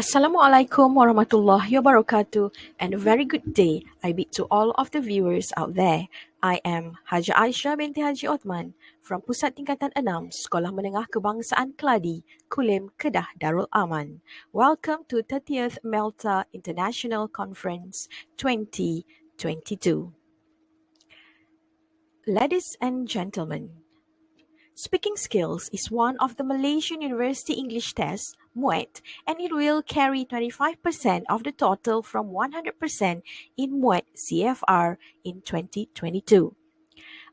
Assalamualaikum warahmatullahi wabarakatuh, and a very good day I bid to all of the viewers out there. I am Haja Aishah binti Haji Othman from Pusat Tingkatan 6 Sekolah Menengah Kebangsaan Keladi, Kulim, Kedah, Darul Aman. Welcome to 30th Melta International Conference 2022. Ladies and gentlemen, speaking skills is one of the Malaysian University English tests, MUET, and it will carry 25% of the total from 100% in MUET CFR in 2022.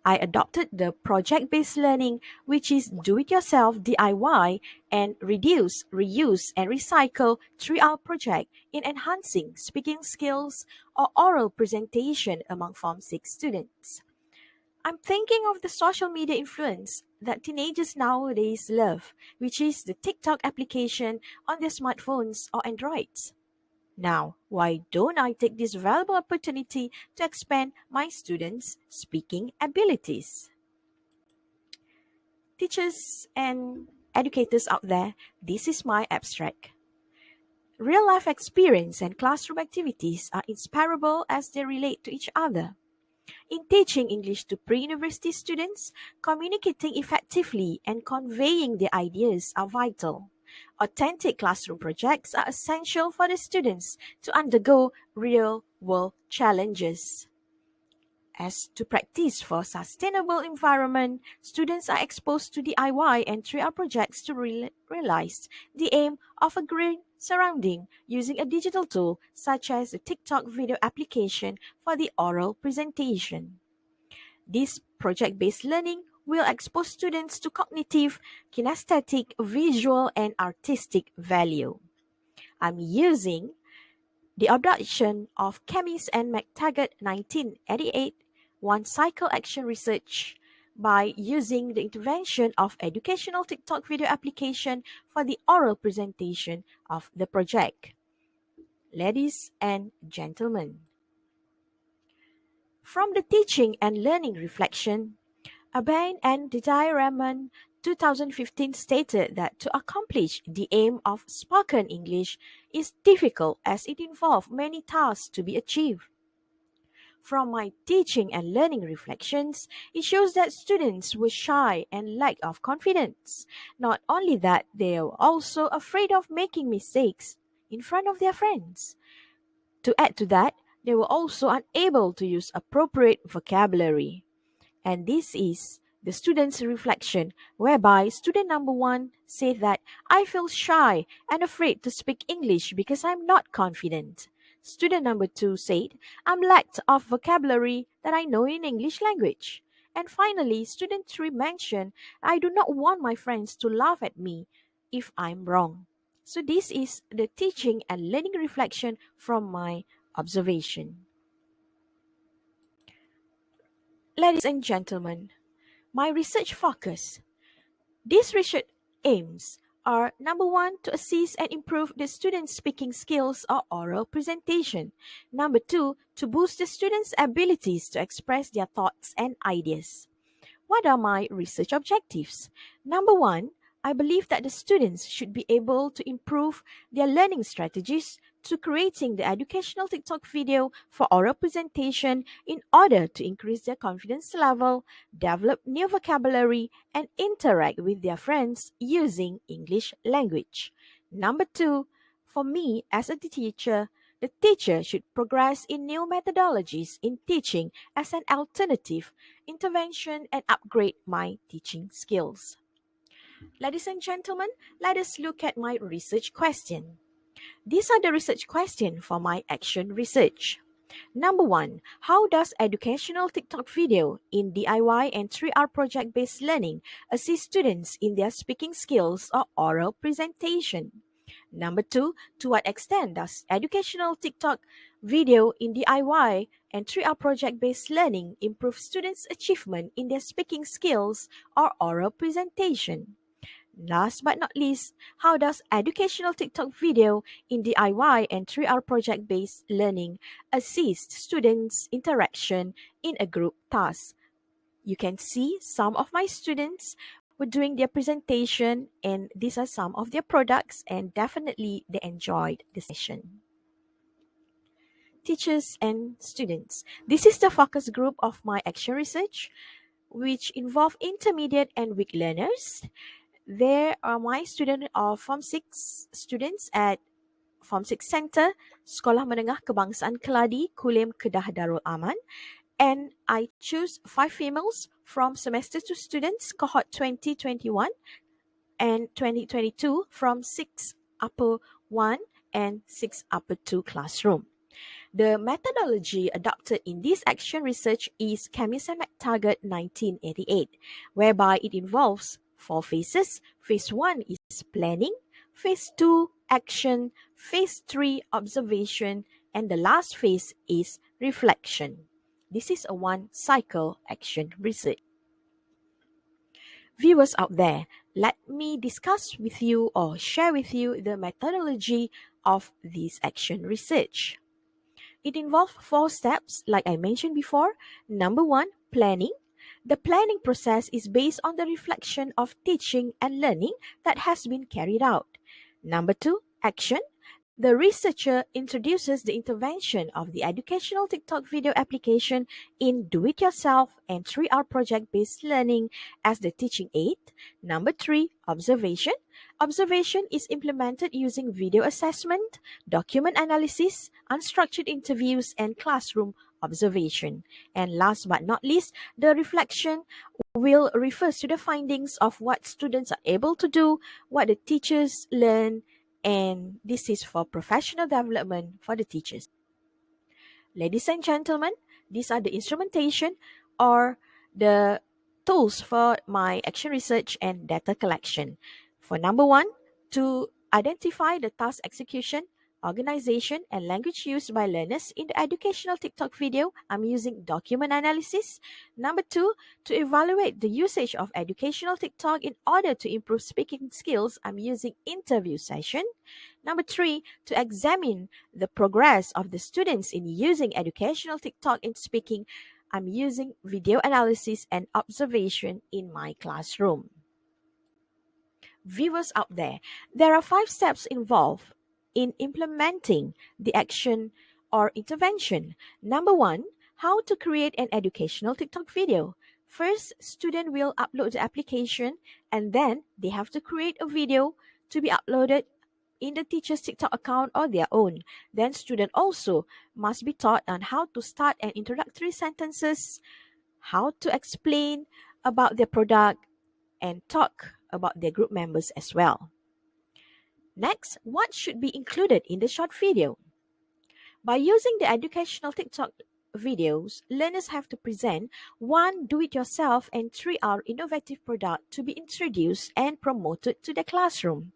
I adopted the project-based learning, which is do-it-yourself DIY and reduce, reuse, and recycle 3R project in enhancing speaking skills or oral presentation among Form 6 students. I'm thinking of the social media influence that teenagers nowadays love, which is the TikTok application on their smartphones or Androids. Now, why don't I take this valuable opportunity to expand my students' speaking abilities? Teachers and educators out there, this is my abstract. Real life experience and classroom activities are inseparable as they relate to each other. In teaching English to pre-university students, communicating effectively and conveying their ideas are vital. Authentic classroom projects are essential for the students to undergo real-world challenges. As to practice for sustainable environment, students are exposed to DIY and 3R projects to realize the aim of a green surrounding using a digital tool such as the TikTok video application for the oral presentation. This project-based learning will expose students to cognitive, kinesthetic, visual, and artistic value. I'm using the abduction of chemist and McTaggart 1988 one cycle action research by using the intervention of educational TikTok video application for the oral presentation of the project. Ladies and gentlemen, from the teaching and learning reflection, Abain and Didier 2015 stated that to accomplish the aim of spoken English is difficult as it involves many tasks to be achieved. From my teaching and learning reflections, it shows that students were shy and lack of confidence. Not only that, they were also afraid of making mistakes in front of their friends. To add to that, they were also unable to use appropriate vocabulary. And this is the student's reflection, whereby student number 1 said that I feel shy and afraid to speak English because I'm not confident. Student number 2 said, I'm lacked of vocabulary that I know in English language. And finally, student 3 mentioned, I do not want my friends to laugh at me if I'm wrong. So this is the teaching and learning reflection from my observation. Ladies and gentlemen, my research focus. These research aims are number 1, to assist and improve the students' speaking skills or oral presentation. Number 2, to boost the students' abilities to express their thoughts and ideas. What are my research objectives? Number 1, I believe that the students should be able to improve their learning strategies to creating the educational TikTok video for oral presentation in order to increase their confidence level, develop new vocabulary, and interact with their friends using English language. Number 2, for me as a teacher, the teacher should progress in new methodologies in teaching as an alternative intervention and upgrade my teaching skills. Ladies and gentlemen, let us look at my research question. These are the research questions for my action research. Number 1, how does educational TikTok video in DIY and 3R project-based learning assist students in their speaking skills or oral presentation? Number 2, to what extent does educational TikTok video in DIY and 3R project-based learning improve students' achievement in their speaking skills or oral presentation? Last but not least, how does educational TikTok video in DIY and 3R project-based learning assist students' interaction in a group task? You can see some of my students were doing their presentation, and these are some of their products, and definitely they enjoyed the session. Teachers and students. This is the focus group of my action research, which involve intermediate and weak learners. There are my student of Form 6 students at Form 6 Center, Sekolah Menengah Kebangsaan Keladi, Kulim Kedah Darul Aman. And I choose 5 females from semester 2 students, cohort 2021 and 2022 from 6 upper 1 and 6 upper 2 classroom. The methodology adopted in this action research is Chemisemet Target 1988, whereby it involves 4 phases. Phase 1 is planning, phase 2 action, phase 3 observation, and the last phase is reflection. This is a one cycle action research. Viewers out there, let me discuss with you or share with you the methodology of this action research. It involves 4 steps, like I mentioned before. Number 1, planning. The planning process is based on the reflection of teaching and learning that has been carried out. Number 2, action. The researcher introduces the intervention of the educational TikTok video application in do-it-yourself and 3R project-based learning as the teaching aid. Number 3, observation. Observation is implemented using video assessment, document analysis, unstructured interviews, and classroom observation. And last but not least, the reflection will refer to the findings of what students are able to do, what the teachers learn, and this is for professional development for the teachers. Ladies and gentlemen, these are the instrumentation or the tools for my action research and data collection. For number 1, to identify the task execution, organization, and language used by learners in the educational TikTok video, I'm using document analysis. Number 2, to evaluate the usage of educational TikTok in order to improve speaking skills, I'm using interview session. Number 3, to examine the progress of the students in using educational TikTok in speaking, I'm using video analysis and observation in my classroom. Viewers out there are 5 steps involved in implementing the action or intervention. Number 1, how to create an educational TikTok video. First, student will upload the application and then they have to create a video to be uploaded in the teacher's TikTok account or their own. Then student also must be taught on how to start an introductory sentences, how to explain about their product, and talk about their group members as well. Next, what should be included in the short video? By using the educational TikTok videos, learners have to present 1 do-it-yourself and 3R innovative product to be introduced and promoted to the classroom.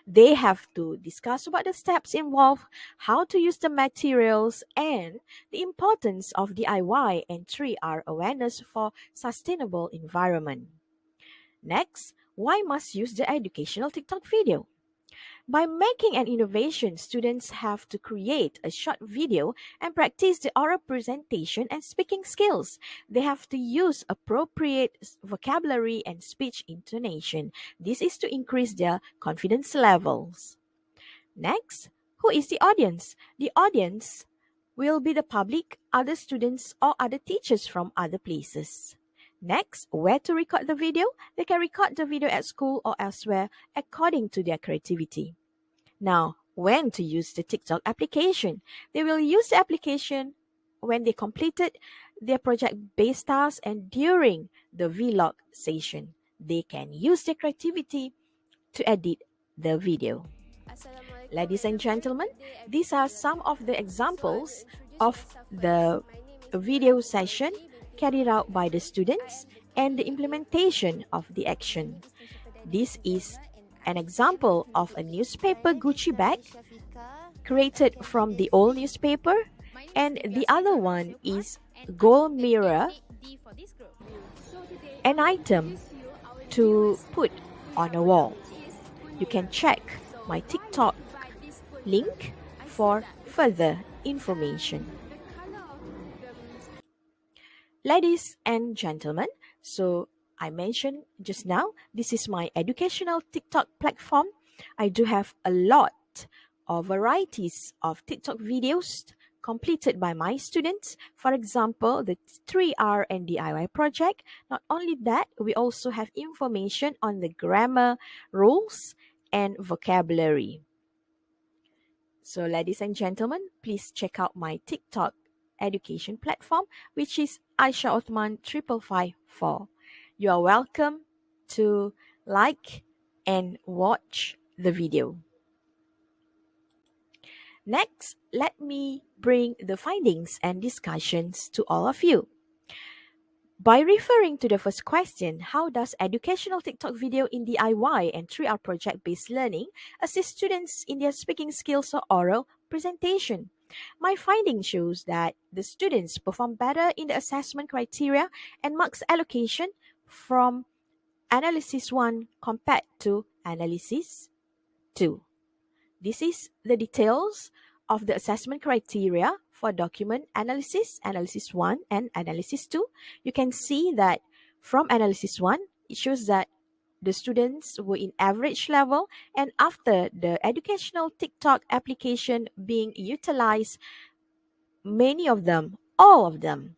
They have to discuss about the steps involved, how to use the materials, and the importance of DIY and 3R awareness for sustainable environment. Next, why must use the educational TikTok video? By making an innovation, students have to create a short video and practice the oral presentation and speaking skills. They have to use appropriate vocabulary and speech intonation. This is to increase their confidence levels. Next, who is the audience? The audience will be the public, other students, or other teachers from other places. Next, where to record the video? They can record the video at school or elsewhere according to their creativity. Now, when to use the TikTok application? They will use the application when they completed their project-based tasks and during the vlog session. They can use their creativity to edit the video. Ladies and gentlemen, these are some of the examples of the video session carried out by the students and the implementation of the action. This is an example of a newspaper Gucci bag created from the old newspaper, and the other one is gold mirror, an item to put on a wall. You can check my TikTok link for further information. Ladies and gentlemen, so I mentioned just now, this is my educational TikTok platform. I do have a lot of varieties of TikTok videos completed by my students. For example, the 3R and DIY project. Not only that, we also have information on the grammar rules and vocabulary. So, ladies and gentlemen, please check out my TikTok education platform, which is Aishah Othman 5554. You are welcome to like and watch the video. Next, let me bring the findings and discussions to all of you. By referring to the first question, how does educational TikTok video in DIY and 3R project-based learning assist students in their speaking skills or oral presentation? My finding shows that the students perform better in the assessment criteria and marks allocation from Analysis 1 compared to Analysis 2. This is the details of the assessment criteria for document analysis, analysis 1 and analysis 2. You can see that from analysis 1, it shows that the students were in average level, and after the educational TikTok application being utilized, many of them, all of them,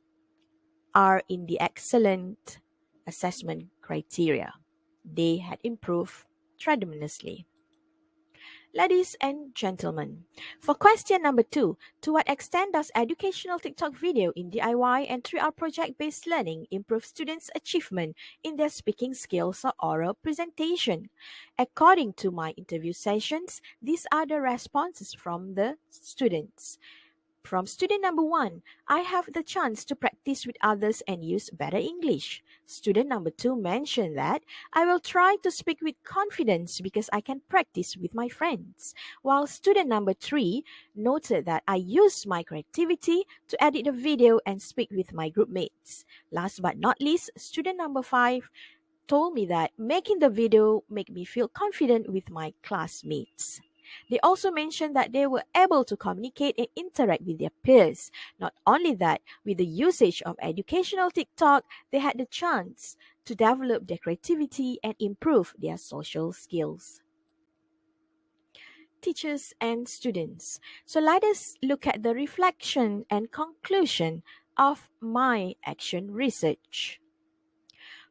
are in the excellent assessment criteria. They had improved tremendously. Ladies and gentlemen, for question number 2, to what extent does educational TikTok video in DIY and 3R project-based learning improve students' achievement in their speaking skills or oral presentation? According to my interview sessions, these are the responses from the students. From student number 1, I have the chance to practice with others and use better English. Student number 2 mentioned that I will try to speak with confidence because I can practice with my friends. While student number 3 noted that I use my creativity to edit the video and speak with my group mates. Last but not least, student number 5 told me that making the video made me feel confident with my classmates. They also mentioned that they were able to communicate and interact with their peers. Not only that, with the usage of educational TikTok, they had the chance to develop their creativity and improve their social skills. Teachers and students. So let us look at the reflection and conclusion of my action research.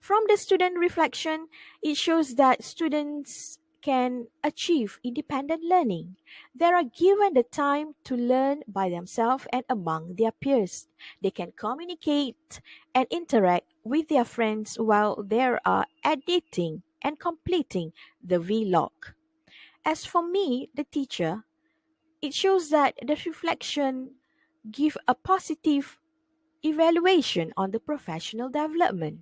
From the student reflection, it shows that students can achieve independent learning. They are given the time to learn by themselves and among their peers. They can communicate and interact with their friends while they are editing and completing the vlog. As for me, the teacher, it shows that the reflection give a positive evaluation on the professional development.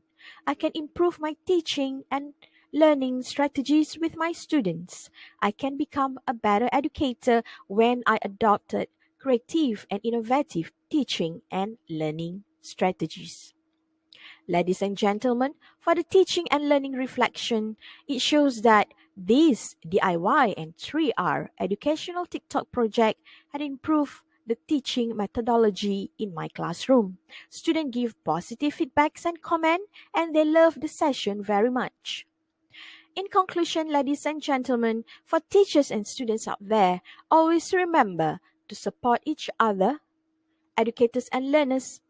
I can improve my teaching and learning strategies with my students. I can become a better educator when I adopted creative and innovative teaching and learning strategies. Ladies and gentlemen, for the teaching and learning reflection, it shows that this DIY and 3R educational TikTok project had improved the teaching methodology in my classroom. Students give positive feedbacks and comment, and they love the session very much. In conclusion, ladies and gentlemen, for teachers and students out there, always remember to support each other. Educators and learners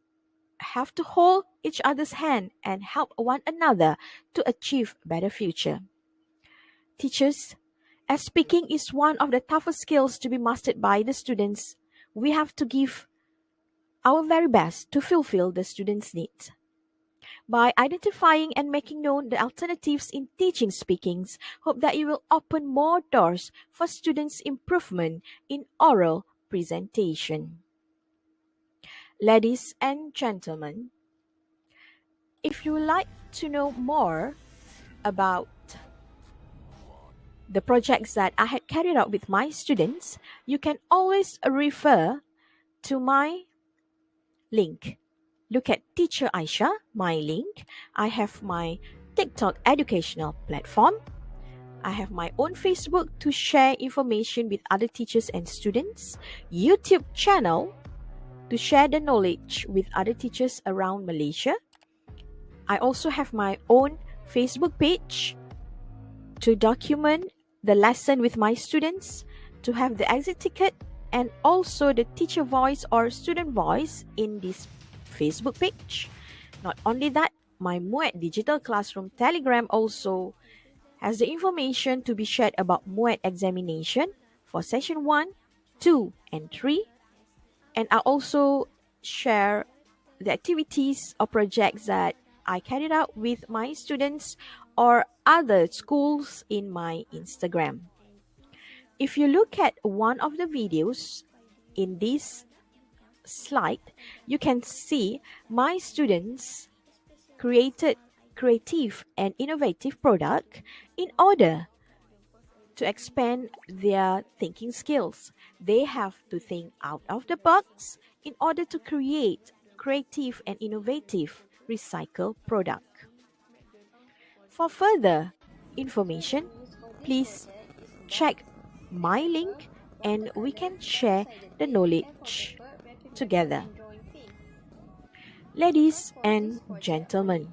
have to hold each other's hand and help one another to achieve better future. Teachers, as speaking is one of the toughest skills to be mastered by the students, we have to give our very best to fulfill the students' needs. By identifying and making known the alternatives in teaching speakings, hope that it will open more doors for students' improvement in oral presentation. Ladies and gentlemen, if you would like to know more about the projects that I had carried out with my students, you can always refer to my link. Look at Teacher Aishah, my link. I have my TikTok educational platform. I have my own Facebook to share information with other teachers and students, YouTube channel to share the knowledge with other teachers around Malaysia. I also have my own Facebook page to document the lesson with my students, to have the exit ticket, and also the teacher voice or student voice in this Facebook page. Not only that, my MUET Digital Classroom Telegram also has the information to be shared about MUET examination for session 1, 2, and 3. And I also share the activities or projects that I carried out with my students or other schools in my Instagram. If you look at one of the videos in this slide, you can see my students created creative and innovative product in order to expand their thinking skills. They have to think out of the box in order to create creative and innovative recycled product. For further information, please check my link and we can share the knowledge together. Ladies and gentlemen,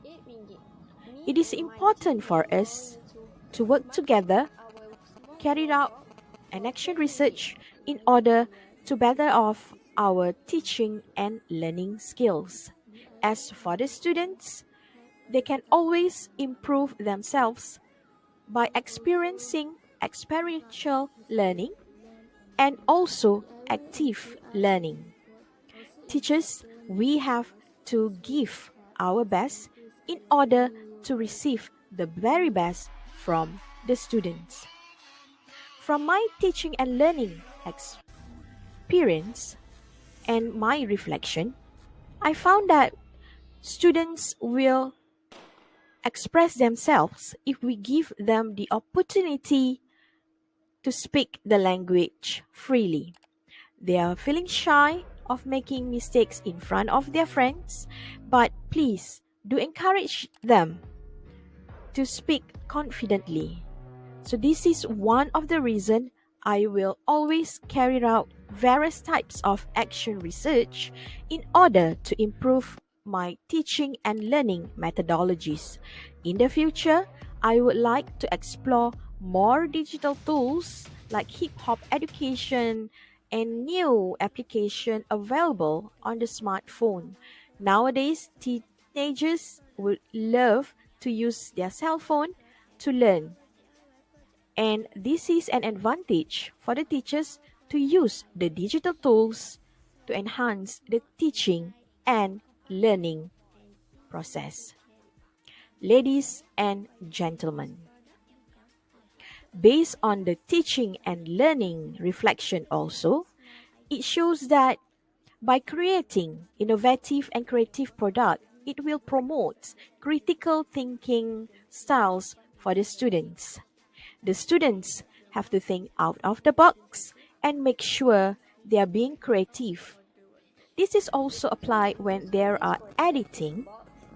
it is important for us to work together, carry out an action research in order to better off our teaching and learning skills. As for the students, they can always improve themselves by experiencing experiential learning and also active learning. Teachers, we have to give our best in order to receive the very best from the students. From my teaching and learning experience and my reflection, I found that students will express themselves if we give them the opportunity to speak the language freely. They are feeling shy of making mistakes in front of their friends, but please do encourage them to speak confidently. So this is one of the reason I will always carry out various types of action research in order to improve my teaching and learning methodologies. In the future, I would like to explore more digital tools like hip hop education and new application available on the smartphone. Nowadays, teenagers would love to use their cell phone to learn, and this is an advantage for the teachers to use the digital tools to enhance the teaching and learning process. Ladies and gentlemen, based on the teaching and learning reflection also, it shows that by creating innovative and creative product, it will promote critical thinking styles for the students. The students have to think out of the box and make sure they are being creative. This is also applied when they are editing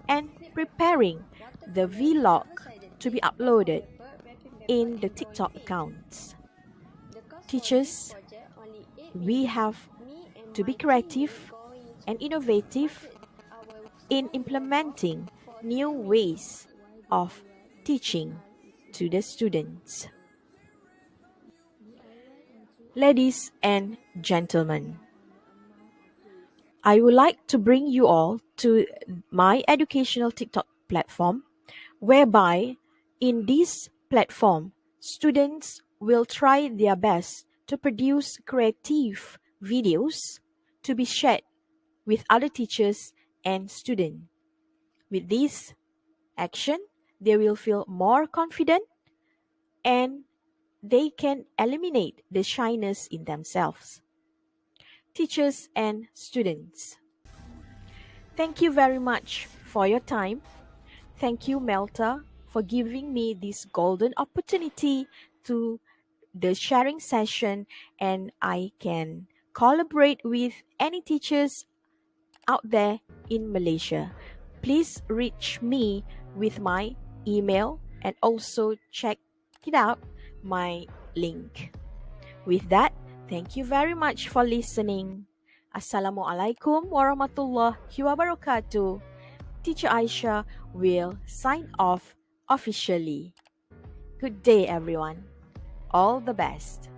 and preparing the vlog to be uploaded in the TikTok accounts. Teachers, we have to be creative and innovative in implementing new ways of teaching to the students. Ladies and gentlemen, I would like to bring you all to my educational TikTok platform, whereby in this platform, students will try their best to produce creative videos to be shared with other teachers and students. With this action, they will feel more confident and they can eliminate the shyness in themselves. Teachers and students, thank you very much for your time. Thank you, Melta, for giving me this golden opportunity to the sharing session, and I can collaborate with any teachers out there in Malaysia. Please reach me with my email and also check it out my link. With that, thank you very much for listening. Assalamualaikum warahmatullahi wabarakatuh. Teacher Aishah will sign off officially. Good day, everyone. All the best.